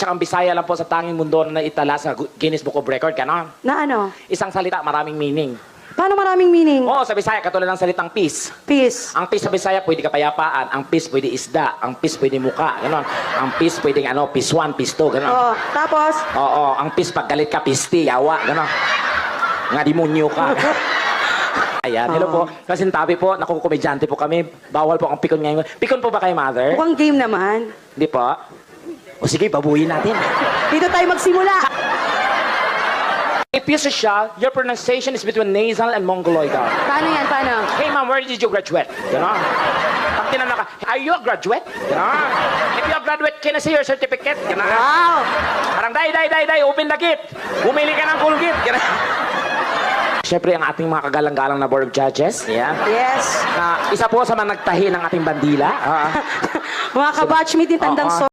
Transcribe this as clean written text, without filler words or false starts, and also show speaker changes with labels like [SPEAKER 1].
[SPEAKER 1] tsaka ang Bisaya lang po sa tanging mundo na itala sa Guinness Book of Record, gano'n.
[SPEAKER 2] Na ano?
[SPEAKER 1] Isang salita, maraming meaning.
[SPEAKER 2] Paano maraming meaning?
[SPEAKER 1] Oo, sa Bisaya, katulad ng salitang peace.
[SPEAKER 2] Peace.
[SPEAKER 1] Ang peace sa Bisaya, pwede kapayapaan. Ang peace, pwede isda. Ang peace, pwede muka. Ganon. Ang peace, pwede peace 1, peace 2. Ganon.
[SPEAKER 2] Oh, tapos?
[SPEAKER 1] Oo, ang peace, pag galit ka, pisti, yawa. Ganon. Nga demonyo ka. Ayan, hello po. Kasintabi po, nakukomedyante po kami. Bawal po ang pikon ngayon. Pikon po ba kayo, mother?
[SPEAKER 2] Mukhang game naman.
[SPEAKER 1] Hindi po. O sige, babuhin natin.
[SPEAKER 2] Dito tayo magsimula.
[SPEAKER 1] If you siya, your pronunciation is between nasal and mongoloidal.
[SPEAKER 2] Paano yan? Paano?
[SPEAKER 1] Hey ma'am, where did you graduate? Ganon. Pag tinanong ka, are you a graduate? Ganon. If you're a graduate, can I see your certificate? Ganon.
[SPEAKER 2] Wow!
[SPEAKER 1] Parang, day, open the gate. Bumili ka ng Colgate. Ganon. Siyempre, ang ating mga kagalang-galang na board of judges. Yeah.
[SPEAKER 2] Yes.
[SPEAKER 1] Na isa po sa mga nagtahi ng ating bandila.
[SPEAKER 2] Mga kabatchmate ni Tandang
[SPEAKER 1] Oo.
[SPEAKER 2] So.